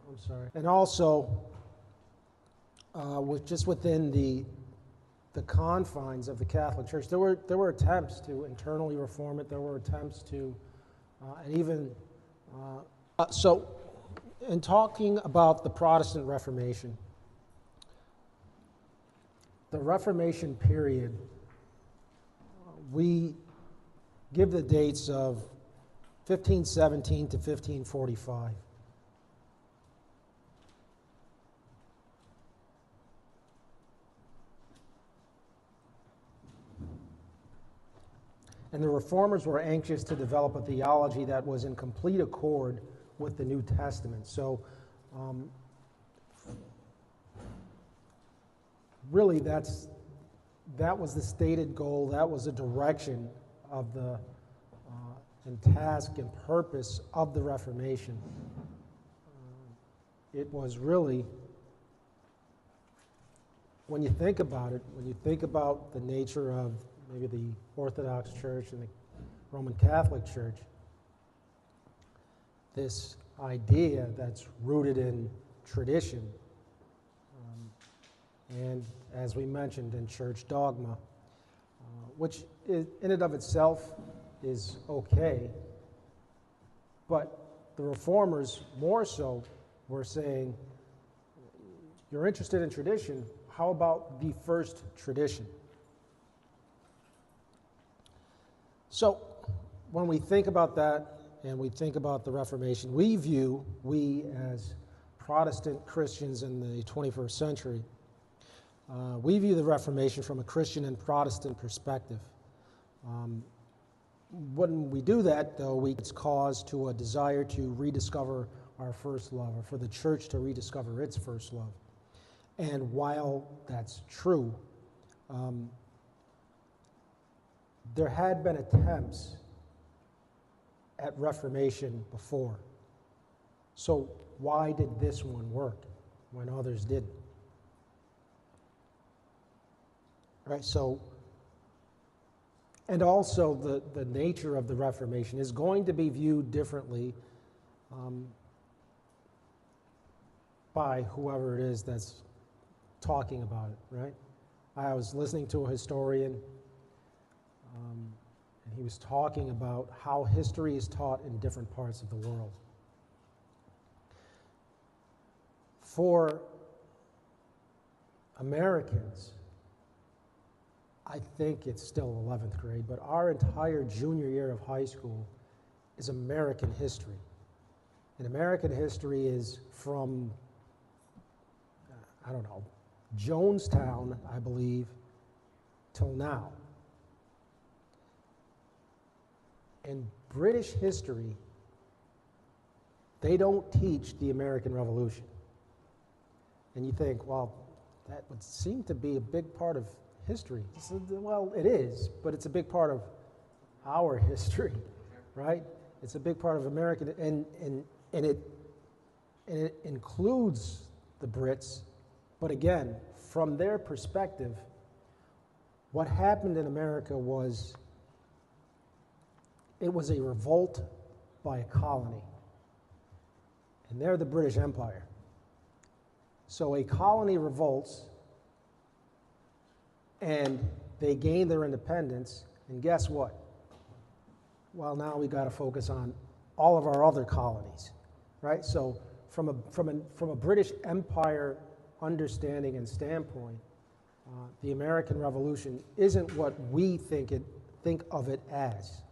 I'm sorry. And also, just within the confines of the Catholic Church, there were attempts to internally reform it. There were attempts to, and even so. In talking about the Protestant Reformation, the Reformation period, we give the dates of 1517 to 1545. And the Reformers were anxious to develop a theology that was in complete accord with the New Testament. So really that was the stated goal, that was the direction of the and task and purpose of the Reformation. It was really, when you think about it, when you think about the nature of maybe the Orthodox Church and the Roman Catholic Church, this idea that's rooted in tradition, and as we mentioned, in church dogma, which in and of itself is okay, but the Reformers more so were saying, you're interested in tradition, how about the first tradition? So when we think about that, and we think about the Reformation, we as Protestant Christians in the 21st century, we view the Reformation from a Christian and Protestant perspective. When we do that, though, it's cause to a desire to rediscover our first love, or for the church to rediscover its first love. And while that's true, there had been attempts at Reformation before. So why did this one work when others didn't? Right, so, and also the nature of the Reformation is going to be viewed differently by whoever it is that's talking about it, right? I was listening to a historian, and he was talking about how history is taught in different parts of the world. For Americans, I think it's still 11th grade, but our entire junior year of high school is American history. And American history is from, Jonestown, I believe, till now. In British history, they don't teach the American Revolution. And you think, well, that would seem to be a big part of history. So, well, it is, but it's a big part of our history, right? It's a big part of American, and it includes the Brits, but again, from their perspective, what happened in America was, it was a revolt by a colony, and they're the British Empire. So a colony revolts, and they gain their independence, and guess what? Well, now we got to focus on all of our other colonies, right? So from a British Empire understanding and standpoint, the American Revolution isn't what we think of it as,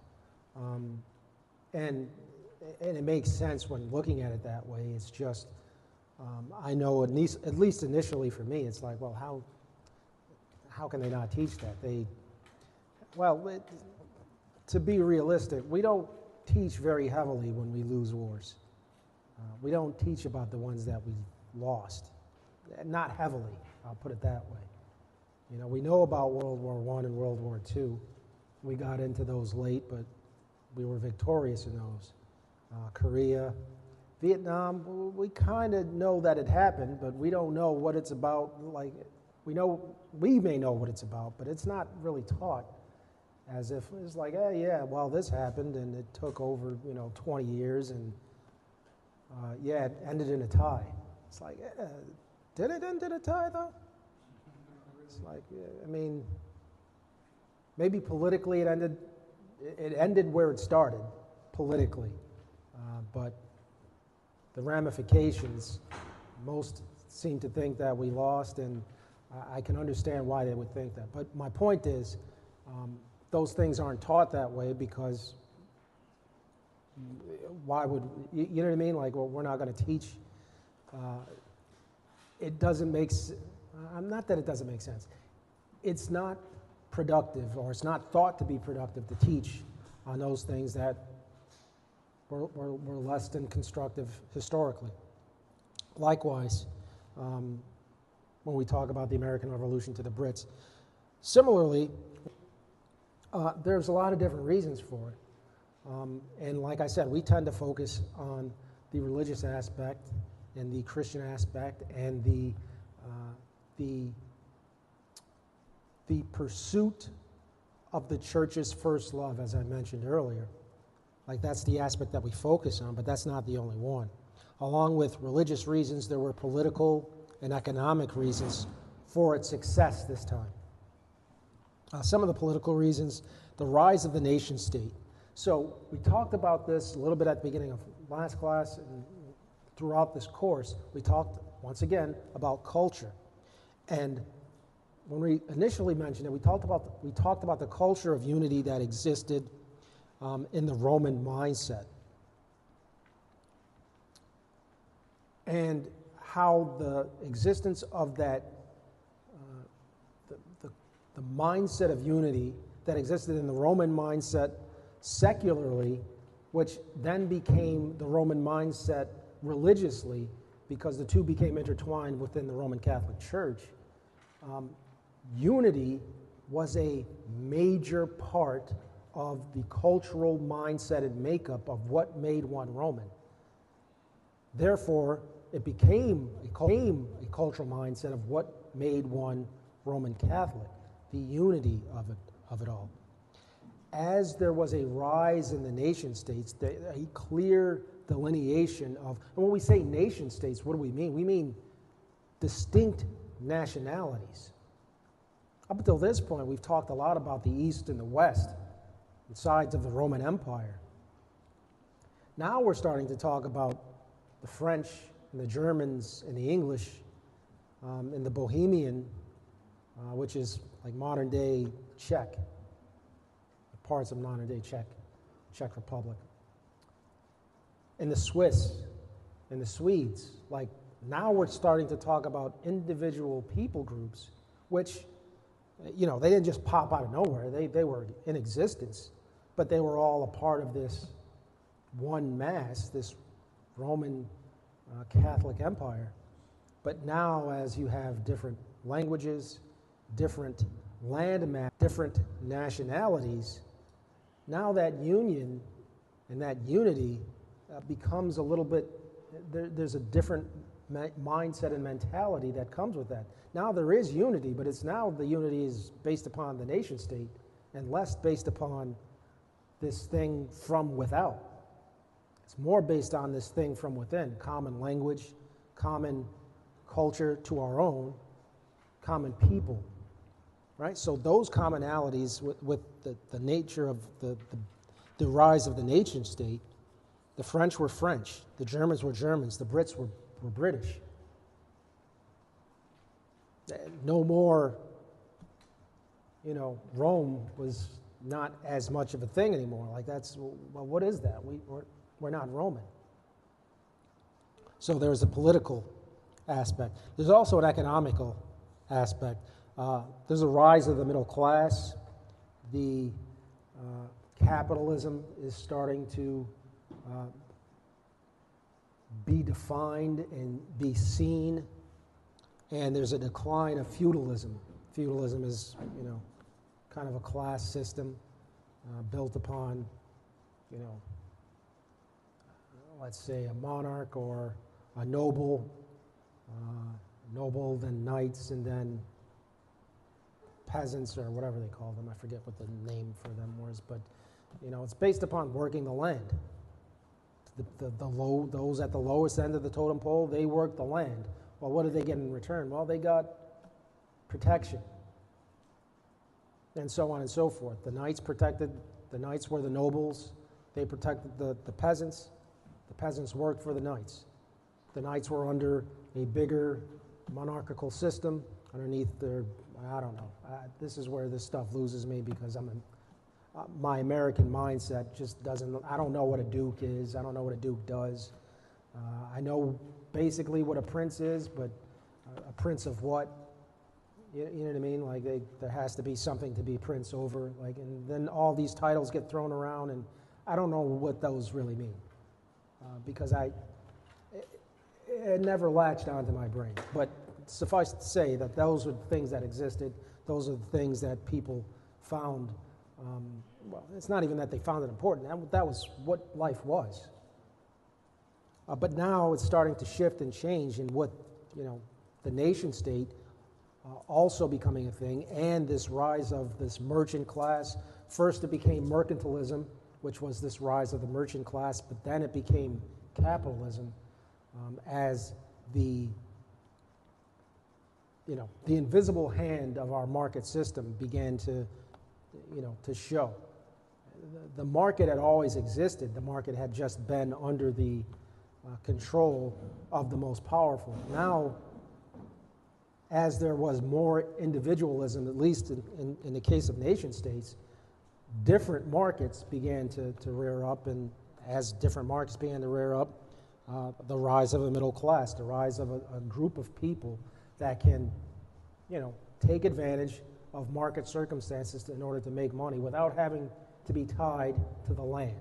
and it makes sense when looking at it that way. It's just I know at least initially for me, it's like, well, how can they not teach that? To be realistic, we don't teach very heavily when we lose wars. We don't teach about the ones that we lost. Not heavily, I'll put it that way. You know, we know about World War I and World War II. We got into those late, but we were victorious in those. Korea, Vietnam, we kind of know that it happened, but we don't know what it's about. Like, we may know what it's about, but it's not really taught as if it's like, hey, yeah, well, this happened and it took over, 20 years, and yeah, it ended in a tie. It's like, did it end in a tie, though? It's like, I mean, maybe politically it ended where it started, politically. But the ramifications, most seem to think that we lost, and I can understand why they would think that. But my point is, those things aren't taught that way because why would, you know what I mean? Like, well, we're not going to teach. It doesn't make, not that it doesn't make sense. It's not productive, or it's not thought to be productive to teach on those things that were less than constructive historically. Likewise, when we talk about the American Revolution to the Brits. Similarly, there's a lot of different reasons for it. And like I said, we tend to focus on the religious aspect and the Christian aspect and the pursuit of the church's first love, as I mentioned earlier. Like, that's the aspect that we focus on, but that's not the only one. Along with religious reasons, there were political and economic reasons for its success this time. Some of the political reasons: the rise of the nation state. So we talked about this a little bit at the beginning of last class, and throughout this course, we talked, once again, about culture. And when we initially mentioned it, we talked about the culture of unity that existed in the Roman mindset, and how the existence of that, the mindset of unity that existed in the Roman mindset secularly, which then became the Roman mindset religiously, because the two became intertwined within the Roman Catholic Church. Unity was a major part of the cultural mindset and makeup of what made one Roman. Therefore, it became a cultural mindset of what made one Roman Catholic, the unity of it all. As there was a rise in the nation states, a clear delineation of, and when we say nation states, what do we mean? We mean distinct nationalities. Up until this point, we've talked a lot about the East and the West, the sides of the Roman Empire. Now we're starting to talk about the French and the Germans and the English and the Bohemian, which is like modern-day Czech, parts of modern-day Czech Republic, and the Swiss and the Swedes. Like, now we're starting to talk about individual people groups, which, you know, they didn't just pop out of nowhere. They were in existence, but they were all a part of this one mass, this Roman Catholic Empire. But now, as you have different languages, different land mass, different nationalities, now that union and that unity becomes a little bit, there's a different mindset and mentality that comes with that. Now there is unity, but it's now the unity is based upon the nation state and less based upon this thing from without. It's more based on this thing from within: common language, common culture to our own, common people, right? So those commonalities with the nature of the rise of the nation state, the French were French, the Germans were Germans, the Brits were British. No more, you know, Rome was not as much of a thing anymore. Like, that's, well, what is that? We're not Roman. So there's a political aspect. There's also an economical aspect. There's a rise of the middle class. The capitalism is starting to be defined and be seen, and there's a decline of feudalism. Feudalism is, you know, kind of a class system built upon, you know, let's say a monarch or a noble, then knights, and then peasants, or whatever they call them. I forget what the name for them was, but, you know, it's based upon working the land. those at the lowest end of the totem pole, they worked the land. Well, what did they get in return? Well, they got protection, and so on and so forth. The knights were the nobles. They protected the peasants. The peasants worked for the knights. The knights were under a bigger monarchical system underneath their, I don't know. This is where this stuff loses me because my American mindset just doesn't, I don't know what a duke is. I don't know what a duke does. I know basically what a prince is, but a prince of what? You know what I mean? Like there has to be something to be prince over. Like, and then all these titles get thrown around, and I don't know what those really mean because it never latched onto my brain. But suffice to say that those are the things that existed. Those are the things that people found. Well, it's not even that they found it important. That was what life was. But now it's starting to shift and change in what, the nation state also becoming a thing, and this rise of this merchant class. First it became mercantilism, which was this rise of the merchant class, but then it became capitalism as the invisible hand of our market system began to show. The market had always existed. The market had just been under the control of the most powerful. Now, as there was more individualism, at least in the case of nation states, different markets began to rear up, and as different markets began to rear up, the rise of a middle class, the rise of a group of people that can, take advantage of market circumstances in order to make money without having to be tied to the land.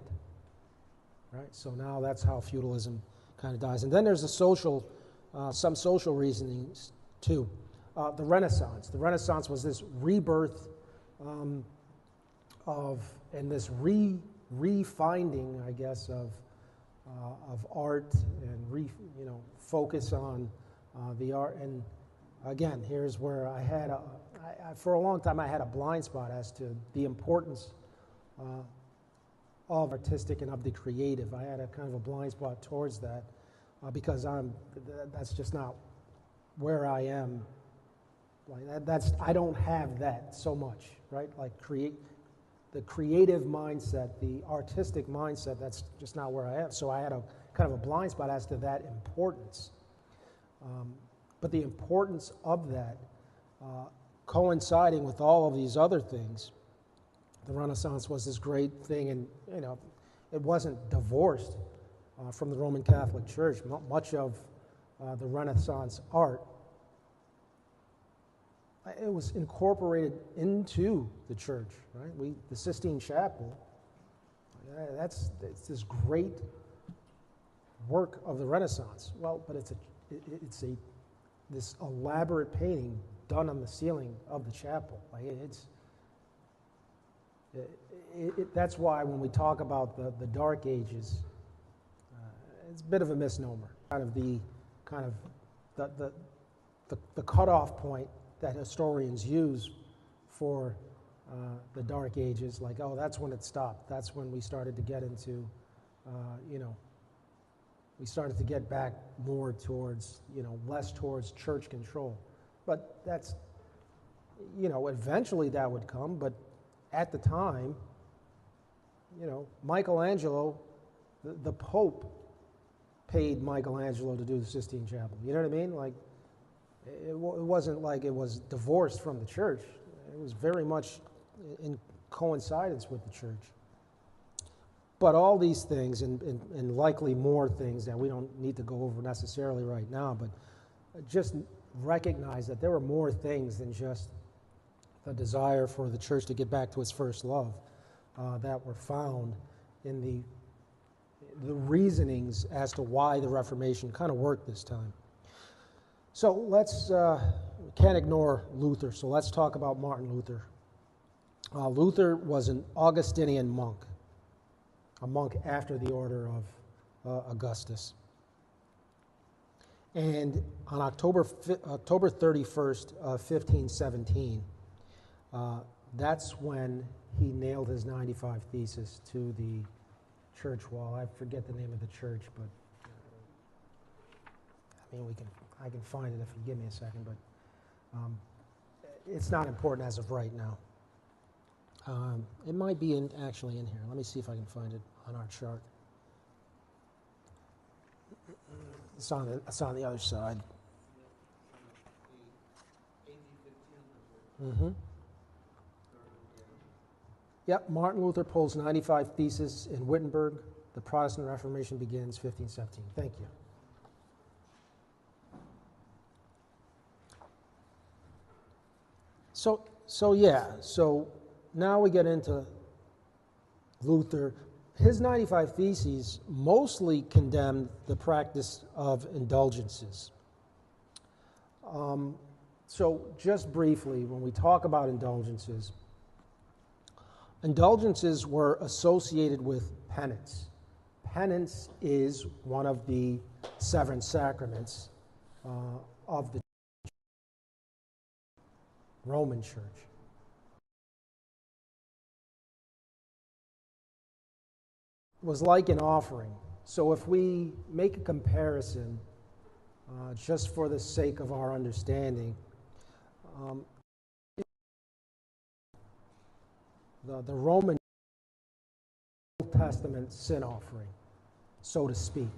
Right? So now that's how feudalism kind of dies. And then there's some social reasonings too. The Renaissance. The Renaissance was this rebirth and this refinding, I guess, of art and focus on the art. And again, here's where I had for a long time I had a blind spot as to the importance of artistic and of the creative. I had a kind of a blind spot towards that because that's just not where I am. Like I don't have that so much, right? Like the creative mindset, the artistic mindset, that's just not where I am. So I had a kind of a blind spot as to that importance. But the importance of that coinciding with all of these other things, the Renaissance was this great thing, and it wasn't divorced from the Roman Catholic Church. Much of the Renaissance art, it was incorporated into the church. Right, the Sistine Chapel. It's this great work of the Renaissance. Well, but it's this elaborate painting done on the ceiling of the chapel. Like that's why when we talk about the Dark Ages, it's a bit of a misnomer. The cutoff point that historians use for the Dark Ages, like, oh, that's when it stopped. That's when we started to get into, we started to get back more towards, less towards church control. But that's, eventually that would come, but at the time, Michelangelo, the Pope paid Michelangelo to do the Sistine Chapel. You know what I mean? Like, it wasn't like it was divorced from the church. It was very much in coincidence with the church. But all these things, and likely more things that we don't need to go over necessarily right now, but just recognize that there were more things than just the desire for the church to get back to its first love that were found in the reasonings as to why the Reformation kind of worked this time. So let's, can't ignore Luther, so let's talk about Martin Luther. Luther was an Augustinian monk, a monk after the order of Augustus. And on October 31st, 1517, that's when he nailed his 95 Thesis to church wall. I forget the name of the church, but I mean, I can find it if you give me a second, but it's not important as of right now. It might be actually in here. Let me see if I can find it on our chart. It's on the other side. Mm-hmm. Yep, Martin Luther pulls 95 Theses in Wittenberg. The Protestant Reformation begins 1517. Thank you. So now we get into Luther. His 95 Theses mostly condemned the practice of indulgences. So just briefly, when we talk about indulgences, indulgences were associated with penance. Penance is one of the 7 sacraments of the Roman Church. It was like an offering. So if we make a comparison, just for the sake of our understanding, the Roman Old Testament sin offering, so to speak,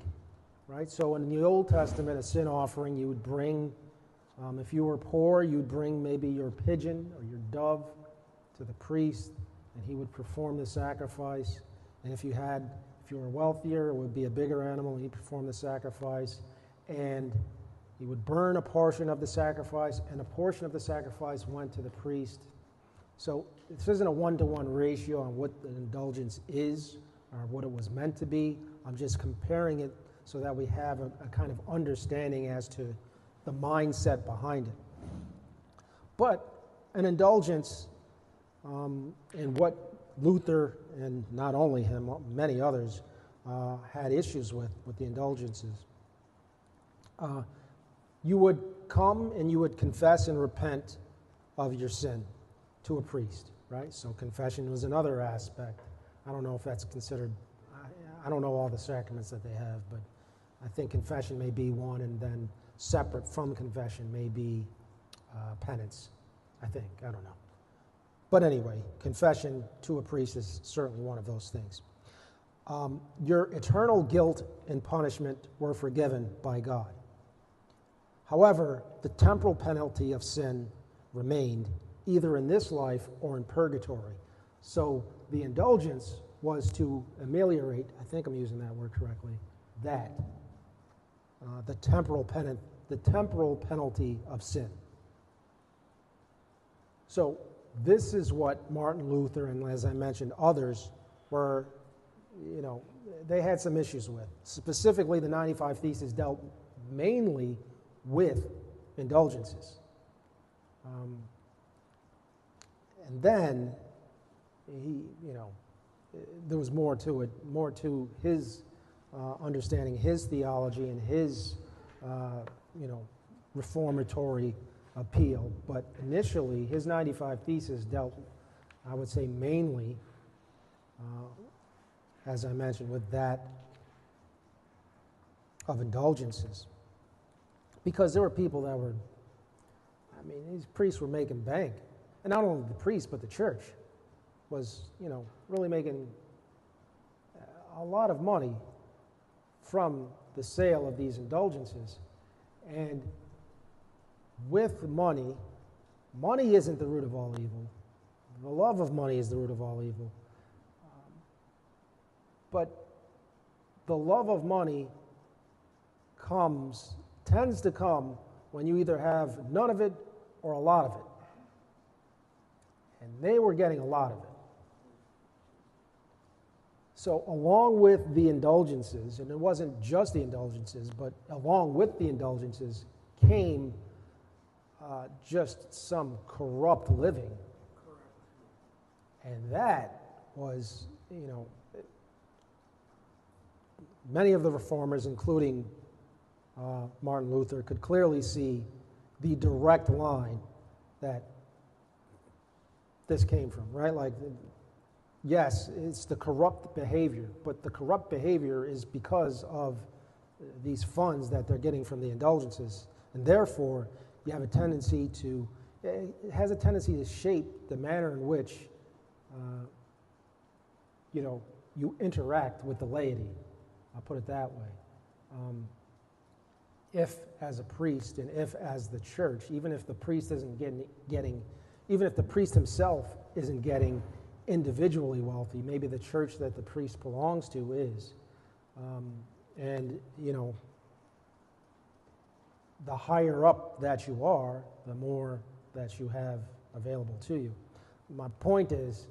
right? So in the Old Testament, a sin offering, you would bring, if you were poor, you'd bring maybe your pigeon or your dove to the priest, and he would perform the sacrifice. And if you were wealthier, it would be a bigger animal, and he'd perform the sacrifice. And he would burn a portion of the sacrifice, and a portion of the sacrifice went to the priest. So this isn't a one-to-one ratio on what the indulgence is or what it was meant to be. I'm just comparing it so that we have a kind of understanding as to the mindset behind it. But an indulgence, and what Luther, and not only him, many others, had issues with the indulgences. You would come and you would confess and repent of your sin to a priest, right? So confession was another aspect. I don't know if that's considered, I don't know all the sacraments that they have, but I think confession may be one, and then separate from confession may be penance, I think. I don't know. But anyway, confession to a priest is certainly one of those things. Your eternal guilt and punishment were forgiven by God. However, the temporal penalty of sin remained either in this life or in purgatory. So the indulgence was to ameliorate, I think I'm using that word correctly, the temporal penalty of sin. So this is what Martin Luther, and as I mentioned, others were, they had some issues with. Specifically, the 95 Theses dealt mainly with indulgences. And then, there was more to it, more to his understanding, his theology, and his, reformatory appeal. But initially, his 95 Theses dealt, I would say, mainly, as I mentioned, with that of indulgences. Because there were people that were, these priests were making bank. And not only the priests, but the church was, really making a lot of money from the sale of these indulgences. And with money isn't the root of all evil. The love of money is the root of all evil. But the love of money tends to come when you either have none of it or a lot of it. And they were getting a lot of it. So along with the indulgences, and it wasn't just the indulgences, but along with the indulgences came just some corrupt living. And that was, many of the reformers, including Martin Luther, could clearly see the direct line that this came from, right? Like, yes, it's the corrupt behavior, but the corrupt behavior is because of these funds that they're getting from the indulgences, and therefore you have a tendency to, it has a tendency to shape the manner in which you interact with the laity. I'll put it that way. If as a priest and if as the church, even if the priest isn't getting, even if the priest himself isn't getting individually wealthy, maybe the church that the priest belongs to is. And, the higher up that you are, the more that you have available to you. My point is,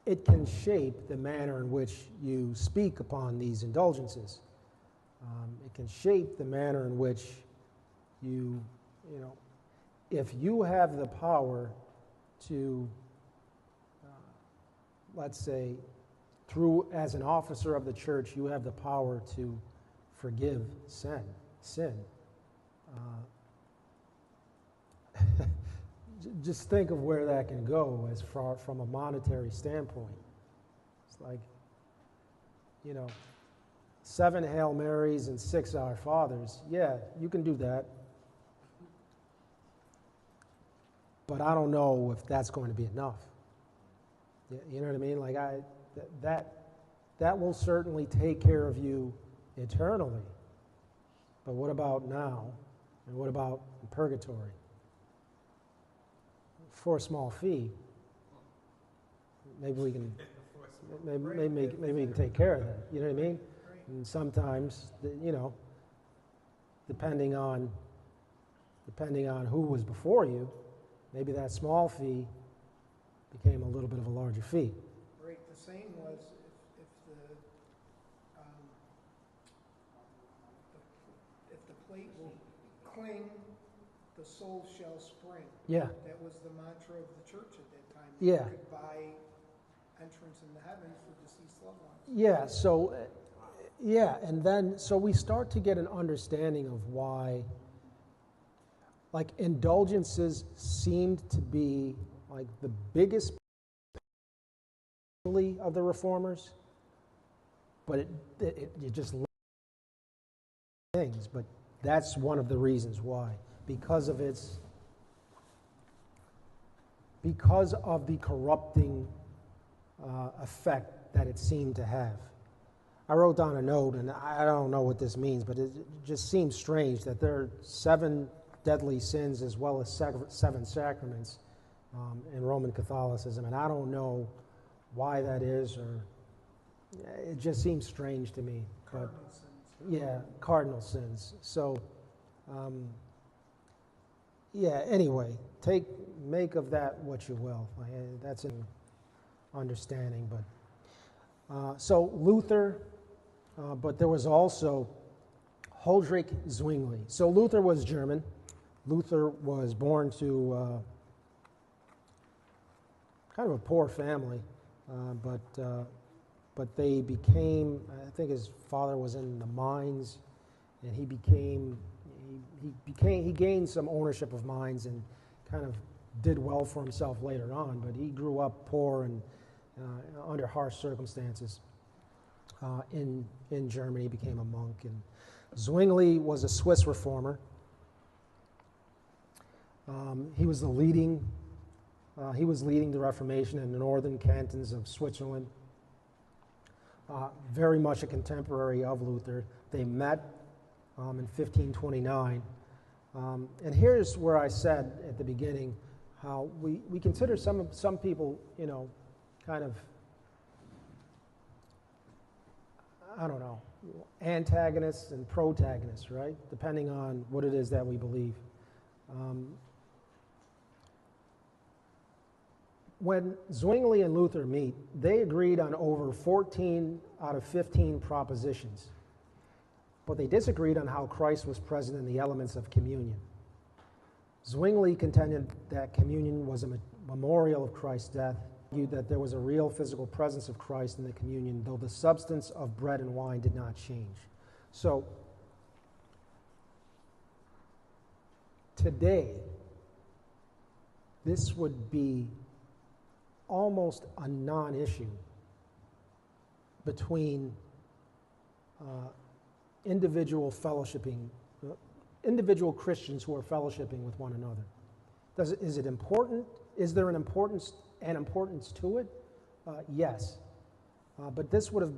it can shape the manner in which you speak upon these indulgences. It can shape the manner in which if you have the power to, let's say, as an officer of the church, you have the power to forgive sin. Just think of where that can go as far from a monetary standpoint. It's like, 7 Hail Marys and 6 Our Fathers. Yeah, you can do that. But I don't know if that's going to be enough. You know what I mean? Like that will certainly take care of you eternally. But what about now? And what about purgatory? For a small fee, maybe we can maybe we can take care of that. You know what I mean? And sometimes, depending on who was before you, maybe that small fee became a little bit of a larger fee. Right. The same was if the plate will cling, the soul shall spring. Yeah. That was the mantra of the church at that time. Yeah. You could buy entrance into heaven for deceased loved ones. Yeah. And then we start to get an understanding of why, like, indulgences seemed to be like the biggest of the reformers, but it just things. But that's one of the reasons why, because of the corrupting effect that it seemed to have. I wrote down a note, and I don't know what this means, but it just seems strange that there are 7 deadly sins as well as 7 sacraments in Roman Catholicism, and I don't know why that is, or it just seems strange to me. Cardinal sins. Yeah, cardinal sins. So, anyway, make of that what you will. That's an understanding, but so Luther, but there was also Huldrych Zwingli. So Luther was German. Luther was born to kind of a poor family, but they became, I think his father was in the mines, and he gained some ownership of mines and kind of did well for himself later on, but he grew up poor and under harsh circumstances in Germany. He became a monk, and Zwingli was a Swiss reformer. He was leading the Reformation in the northern cantons of Switzerland. Very much a contemporary of Luther. They met in 1529. And here's where I said at the beginning how we consider some people, kind of, I don't know, antagonists and protagonists, right? Depending on what it is that we believe. When Zwingli and Luther meet, they agreed on over 14 out of 15 propositions, but they disagreed on how Christ was present in the elements of communion. Zwingli contended that communion was a memorial of Christ's death, argued that there was a real physical presence of Christ in the communion, though the substance of bread and wine did not change. So, today, this would be almost a non-issue between individual fellowshipping, individual Christians who are fellowshipping with one another. Is it important? Is there an importance to it? Yes. But this would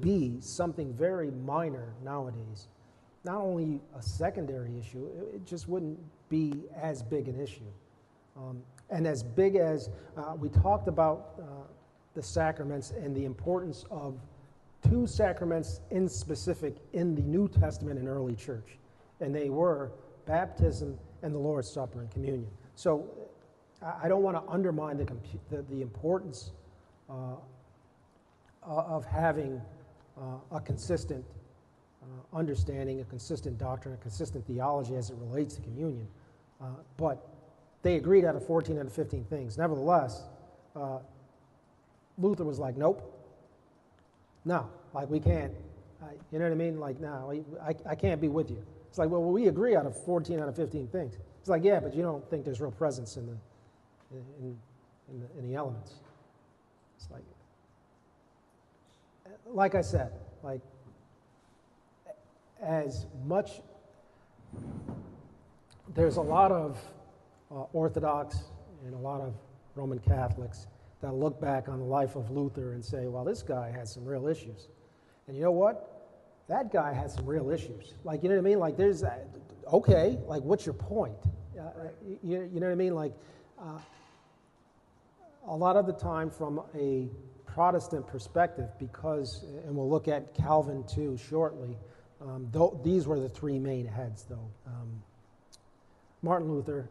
be something very minor nowadays. Not only a secondary issue, it just wouldn't be as big an issue. And as big as we talked about the sacraments and the importance of two sacraments in specific in the New Testament and early church, and they were baptism and the Lord's Supper and communion. So I don't want to undermine the importance of having a consistent understanding, a consistent doctrine, a consistent theology as it relates to communion. But they agreed out of 14 out of 15 things. Nevertheless, Luther was like, nope. No, like we can't. You know what I mean? Like, no, I can't be with you. It's like, well, we agree out of 14 out of 15 things. It's like, yeah, but you don't think there's real presence in the elements. It's like I said, like as much, there's a lot of Orthodox and a lot of Roman Catholics that look back on the life of Luther and say, well, this guy had some real issues. And you know what? That guy had some real issues. Like, you know what I mean? Like, there's, okay, like, what's your point? You know what I mean? Like, a lot of the time from a Protestant perspective, because, and we'll look at Calvin too shortly, these were the three main heads, though. Martin Luther,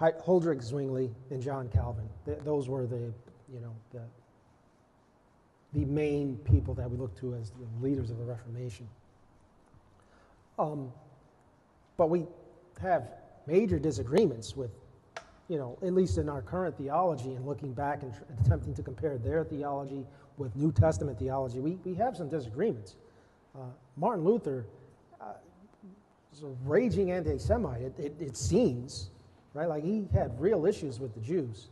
Huldrych Zwingli, and John Calvin. Those were the main people that we look to as the leaders of the Reformation. But we have major disagreements with, at least in our current theology and looking back and attempting to compare their theology with New Testament theology, we have some disagreements. Martin Luther was a raging anti-Semite, it seems, right? Like he had real issues with the Jews.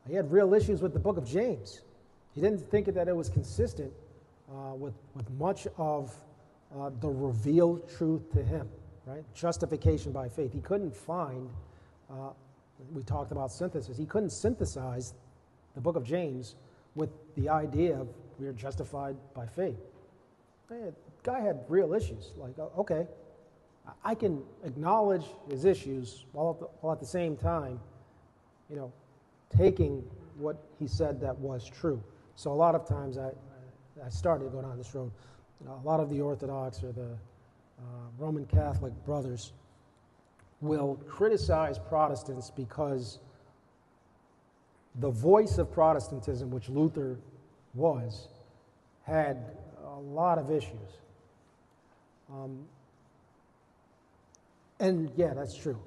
He had real issues with the book of James. He didn't think that it was consistent with much of the revealed truth to him, right? Justification by faith. He couldn't find, we talked about synthesis, he couldn't synthesize the book of James with the idea of we are justified by faith. The guy had real issues. Like, okay, I can acknowledge his issues while at the same time, taking what he said that was true. So a lot of times I started to go down this road. A lot of the Orthodox or the Roman Catholic brothers will criticize Protestants because the voice of Protestantism, which Luther was, had a lot of issues. And yeah, that's true.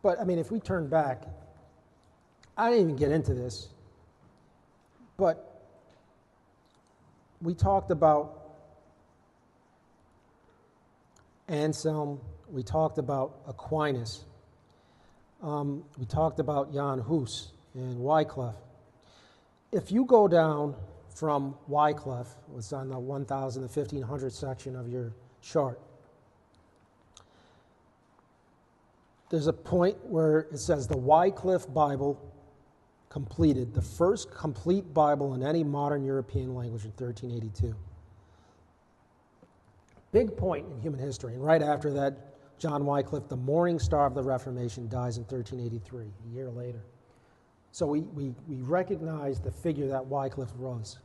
But I mean, if we turn back, I didn't even get into this, but we talked about Anselm, we talked about Aquinas, we talked about Jan Hus and Wycliffe. If you go down from Wycliffe, it's on the 1000 to 1500 section of your chart, there's a point where it says the Wycliffe Bible completed, the first complete Bible in any modern European language in 1382. Big point in human history. And right after that, John Wycliffe, the morning star of the Reformation, dies in 1383, a year later. So we recognize the figure that Wycliffe was.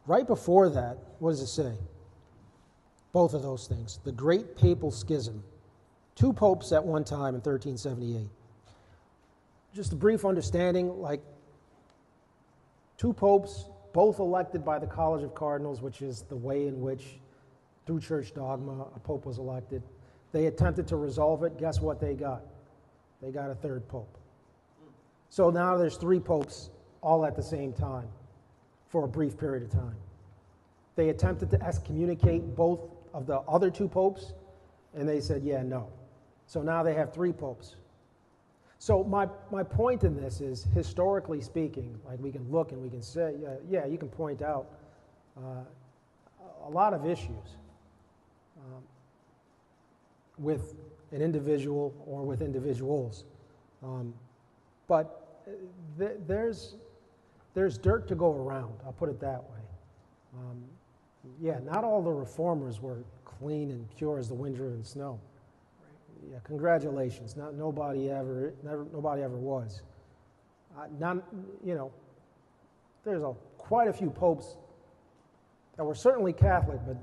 Right before that, what does it say? Both of those things. The Great Papal Schism. 2 popes at one time in 1378. Just a brief understanding, like 2 popes, both elected by the College of Cardinals, which is the way in which, through church dogma, a pope was elected. They attempted to resolve it. Guess what they got? They got a 3rd pope. So now there's 3 popes all at the same time for a brief period of time. They attempted to excommunicate both of the other 2 popes, and they said, yeah, no. So now they have 3 popes. So my point in this is, historically speaking, like we can look and we can say, yeah, you can point out a lot of issues with an individual or with individuals. But there's dirt to go around, I'll put it that way. Yeah, not all the reformers were clean and pure as the wind-driven snow. Yeah, congratulations. Nobody ever was. There's quite a few popes that were certainly Catholic, but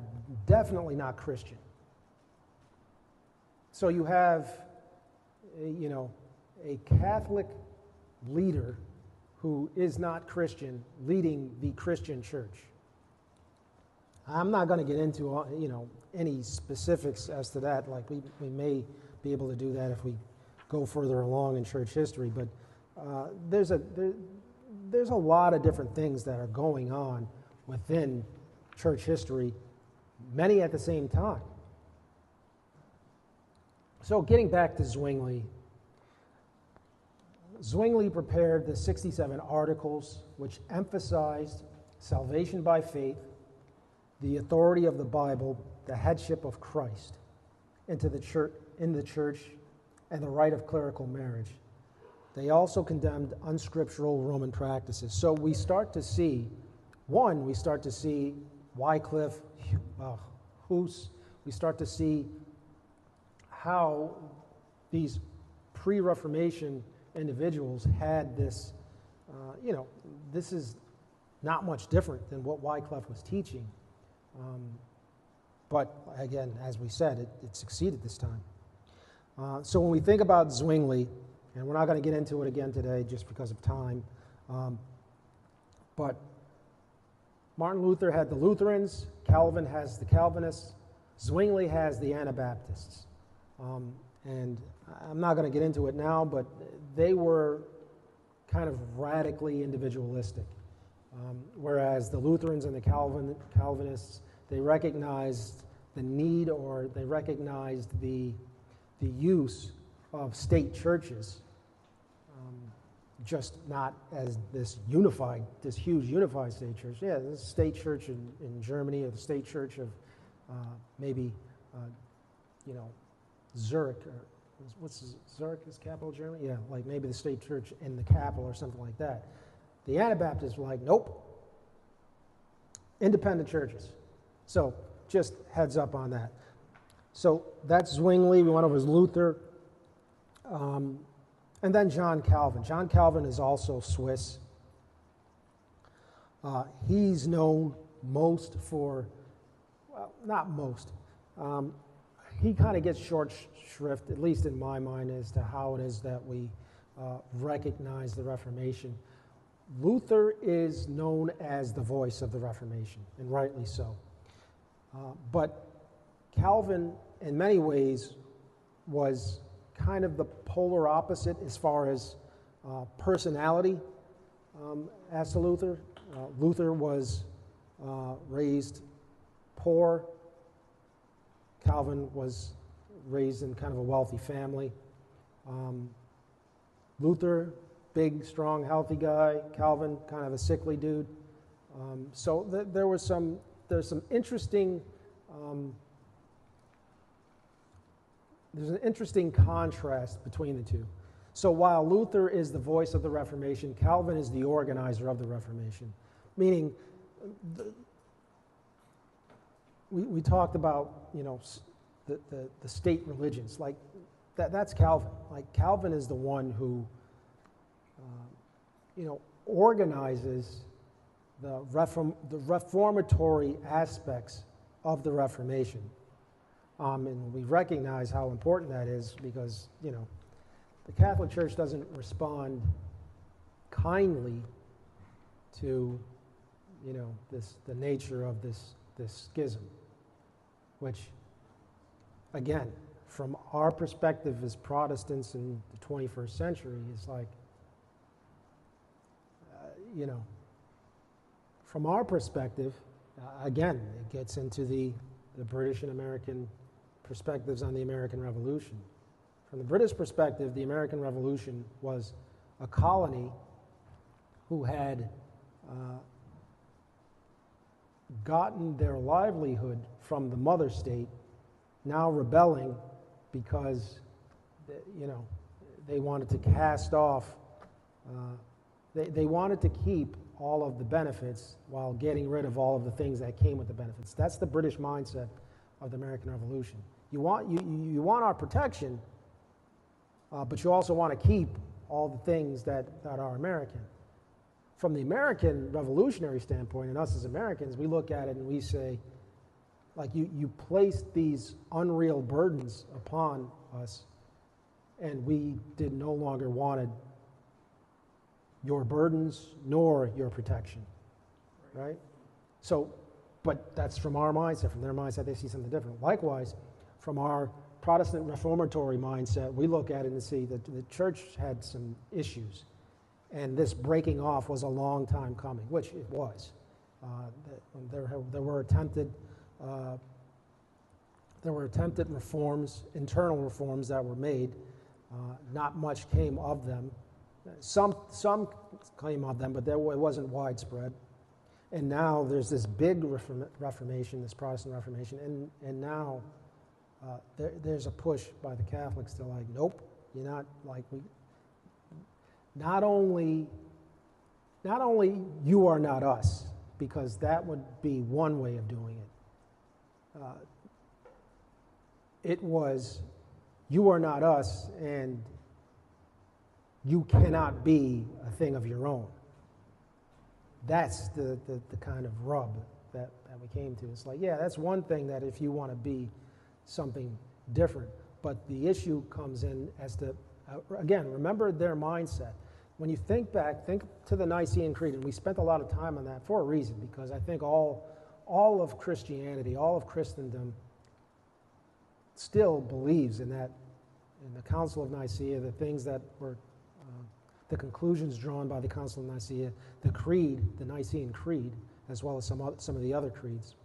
definitely not Christian. So you have, a Catholic leader who is not Christian leading the Christian church. I'm not going to get into, any specifics as to that. Like we may be able to do that if we go further along in church history. But there's a lot of different things that are going on within church history, many at the same time. So getting back to Zwingli, Zwingli prepared the 67 articles which emphasized salvation by faith, the authority of the Bible, the headship of Christ in the church, and the right of clerical marriage. They also condemned unscriptural Roman practices. So we start to see Wycliffe, Hus, we start to see how these pre-Reformation individuals had this, this is not much different than what Wycliffe was teaching. But again, as we said, it succeeded this time. So when we think about Zwingli, and we're not going to get into it again today just because of time, but Martin Luther had the Lutherans, Calvin has the Calvinists, Zwingli has the Anabaptists. And I'm not going to get into it now, but they were kind of radically individualistic. Whereas the Lutherans and the Calvinists, they recognized the need, or they recognized the use of state churches, just not as this huge unified state church. Yeah, this state church in Germany, or the state church of maybe, Zurich, or Zurich is capital of Germany? Yeah, like maybe the state church in the capital or something like that. The Anabaptists were like, nope, independent churches. So just heads up on that. So that's Zwingli. We went over Luther. And then John Calvin. John Calvin is also Swiss. He's known most for, well, not most. He kind of gets short shrift, at least in my mind, as to how it is that we recognize the Reformation. Luther is known as the voice of the Reformation, and rightly so. But Calvin, in many ways, was kind of the polar opposite as far as personality as to Luther. Luther was raised poor. Calvin was raised in kind of a wealthy family. Luther, big, strong, healthy guy. Calvin, kind of a sickly dude. So there's some interesting. There's an interesting contrast between the two. So while Luther is the voice of the Reformation, Calvin is the organizer of the Reformation. Meaning, we talked about, the state religions. Like, that's Calvin. Like, Calvin is the one who, organizes the reformatory aspects of the Reformation. And we recognize how important that is because, the Catholic Church doesn't respond kindly to, the nature of this schism, which, again, from our perspective as Protestants in the 21st century, is like, from our perspective, again, it gets into the British and American perspectives on the American Revolution. From the British perspective, the American Revolution was a colony who had gotten their livelihood from the mother state, now rebelling because, they wanted to cast off, they wanted to keep all of the benefits while getting rid of all of the things that came with the benefits. That's the British mindset of the American Revolution. You want our protection, but you also want to keep all the things that are American. From the American revolutionary standpoint, and us as Americans, we look at it and we say, like, you placed these unreal burdens upon us, and we no longer wanted your burdens nor your protection, right? So, but that's from our mindset. From their mindset, they see something different. Likewise, from our Protestant reformatory mindset, we look at it and see that the church had some issues, and this breaking off was a long time coming, which it was. There were attempted reforms, internal reforms that were made. Not much came of them. Some came of them, but it wasn't widespread. And now there's this big Reformation, this Protestant Reformation, and now there's a push by the Catholics to, like, nope, you're not, like, not only you are not us, because that would be one way of doing it. It was, you are not us, and you cannot be a thing of your own. That's the kind of rub that we came to. It's like, yeah, that's one thing that if you want to be something different, but the issue comes in as to, again, remember their mindset. When you think back, think to the Nicene Creed, and we spent a lot of time on that for a reason, because I think all of Christianity, all of Christendom still believes in that, in the Council of Nicaea, the things that were, the conclusions drawn by the Council of Nicaea, the creed, the Nicene Creed, as well as some of the other creeds.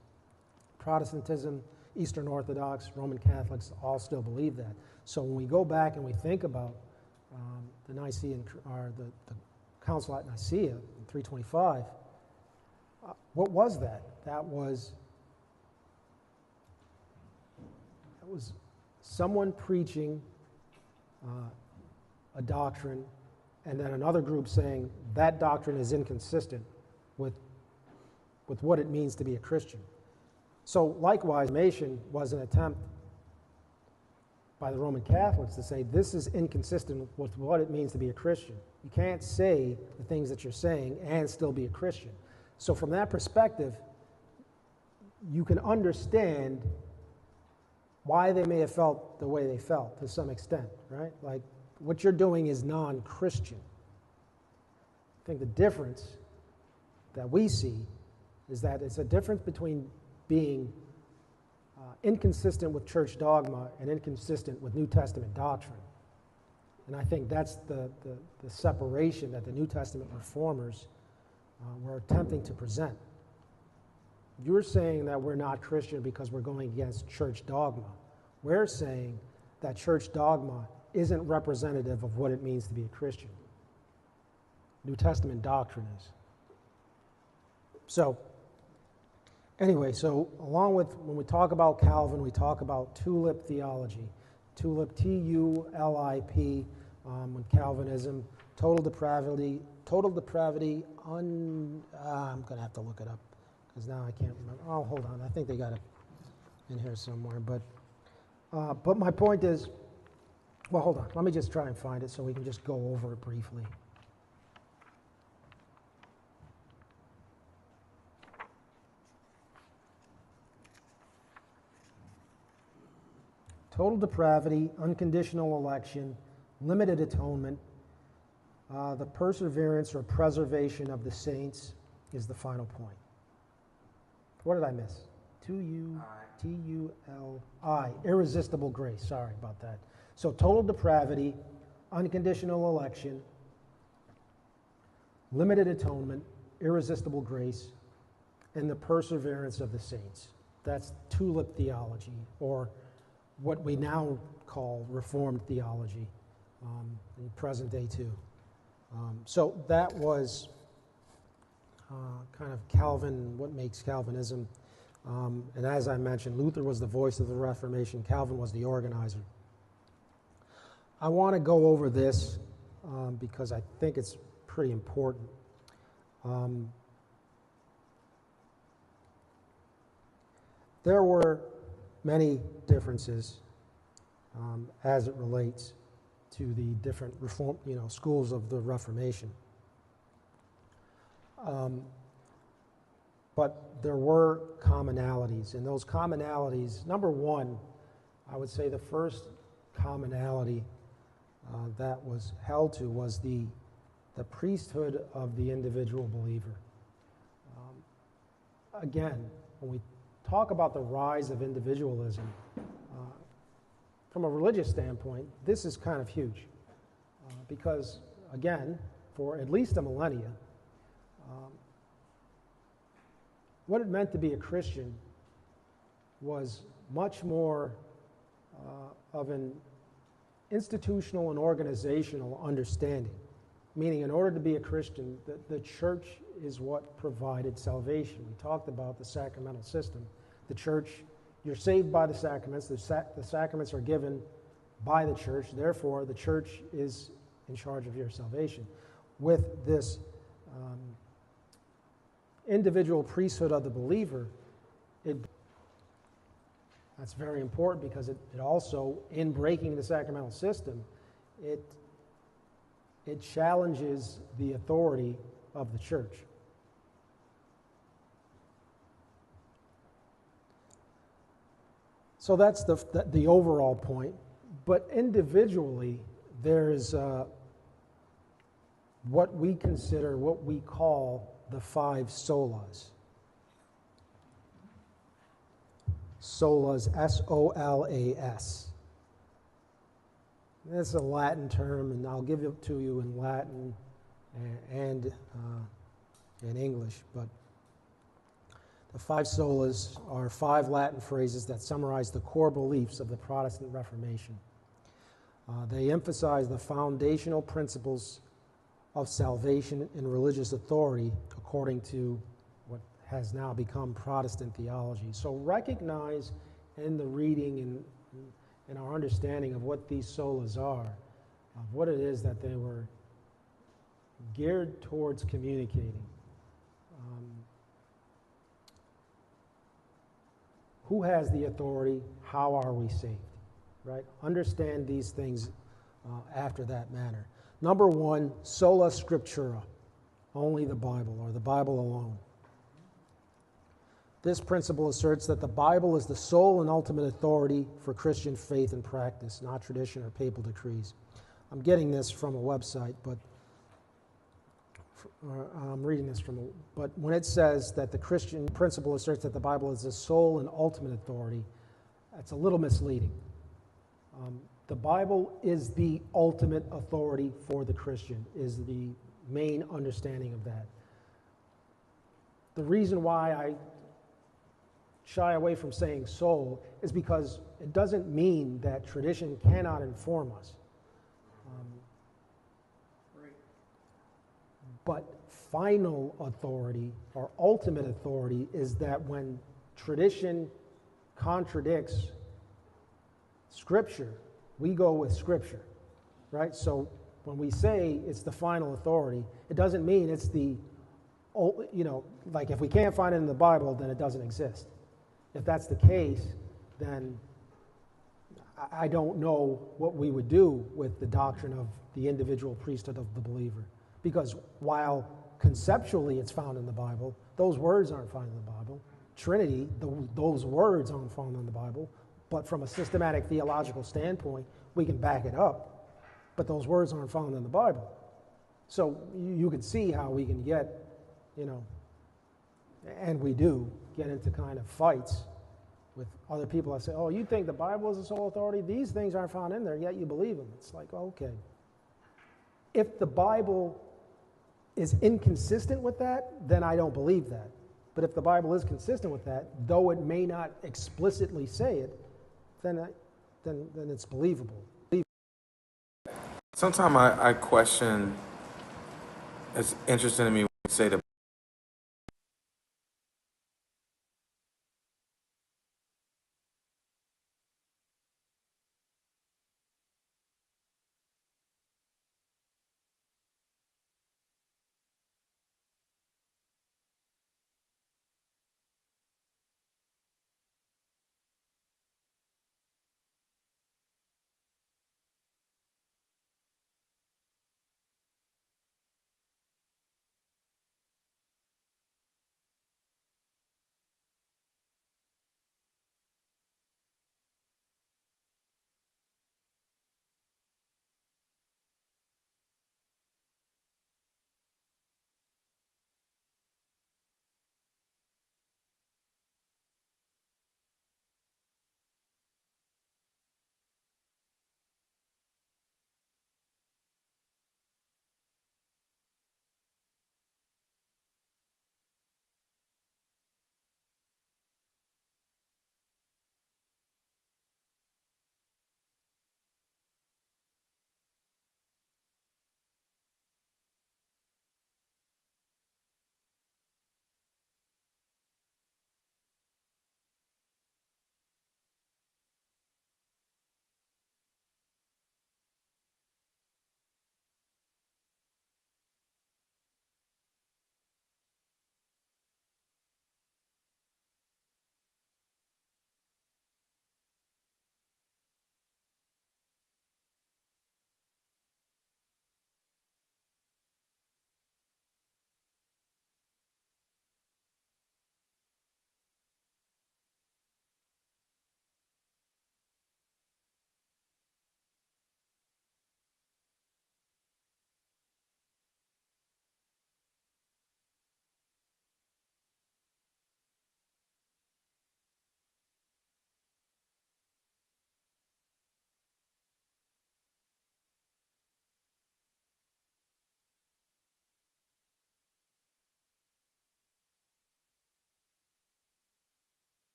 Protestantism, Eastern Orthodox, Roman Catholics all still believe that. So when we go back and we think about the Nicene, or the Council at Nicaea in 325, what was that? That was someone preaching a doctrine, and then another group saying that doctrine is inconsistent with what it means to be a Christian. So likewise, Reformation was an attempt by the Roman Catholics to say this is inconsistent with what it means to be a Christian. You can't say the things that you're saying and still be a Christian. So from that perspective, you can understand why they may have felt the way they felt to some extent, right? Like, what you're doing is non-Christian. I think the difference that we see is that it's a difference between being inconsistent with church dogma and inconsistent with New Testament doctrine. And I think that's the separation that the New Testament reformers were attempting to present. You're saying that we're not Christian because we're going against church dogma. We're saying that church dogma isn't representative of what it means to be a Christian. New Testament doctrine is. So, anyway, so along with, when we talk about Calvin, we talk about tulip theology. Tulip, T-U-L-I-P, when Calvinism, total depravity, I'm going to have to look it up, because now I can't remember. Oh, hold on, I think they got it in here somewhere. But my point is, well, hold on, let me just try and find it so we can just go over it briefly. Total depravity, unconditional election, limited atonement, the perseverance or preservation of the saints is the final point. What did I miss? T-U-L-I, irresistible grace. Sorry about that. So total depravity, unconditional election, limited atonement, irresistible grace, and the perseverance of the saints. That's tulip theology, or what we now call Reformed theology, in present day too. So that was kind of Calvin, what makes Calvinism. And as I mentioned, Luther was the voice of the Reformation. Calvin was the organizer. I want to go over this because I think it's pretty important. There were many differences as it relates to the different schools of the Reformation. But there were commonalities, and those commonalities, number one, I would say the first commonality that was held to was the priesthood of the individual believer. Again, when we talk about the rise of individualism, from a religious standpoint, this is kind of huge because, again, for at least a millennia, what it meant to be a Christian was much more of an institutional and organizational understanding. Meaning, in order to be a Christian, the church is what provided salvation. We talked about the sacramental system. The church, you're saved by the sacraments. The sacraments are given by the church. Therefore, the church is in charge of your salvation. With this individual priesthood of the believer, that's very important because it also, in breaking the sacramental system, it challenges the authority of the church. So that's the overall point. But individually, there's what we consider, what we call the five solas. Solas, S-O-L-A-S. That's a Latin term, and I'll give it to you in Latin and in English. But the five solas are five Latin phrases that summarize the core beliefs of the Protestant Reformation. They emphasize the foundational principles of salvation and religious authority according to what has now become Protestant theology. So recognize in the reading and in our understanding of what these solas are, of what it is that they were geared towards communicating. Who has the authority? How are we saved? Right? Understand these things after that manner. Number one, sola scriptura, only the Bible, or the Bible alone. This principle asserts that the Bible is the sole and ultimate authority for Christian faith and practice, not tradition or papal decrees. I'm getting this from a website, but I'm reading this but when it says that the Christian principle asserts that the Bible is the sole and ultimate authority, that's a little misleading. The Bible is the ultimate authority for the Christian, is the main understanding of that. The reason why I shy away from saying soul is because it doesn't mean that tradition cannot inform us. But final authority or ultimate authority is that when tradition contradicts Scripture, we go with Scripture, right? So when we say it's the final authority, it doesn't mean it's the, like if we can't find it in the Bible, then it doesn't exist. If that's the case, then I don't know what we would do with the doctrine of the individual priesthood of the believer. Because while conceptually it's found in the Bible, those words aren't found in the Bible. Trinity, those words aren't found in the Bible. But from a systematic theological standpoint, we can back it up. But those words aren't found in the Bible. So you can see how we can get, and we do, get into kind of fights with other people that say, oh, you think the Bible is the sole authority? These things aren't found in there, yet you believe them. It's like, okay. If the Bible is inconsistent with that, then I don't believe that. But if the Bible is consistent with that, though it may not explicitly say it, then then it's believable. Sometimes I question, it's interesting to me when you say the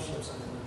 townships underneath.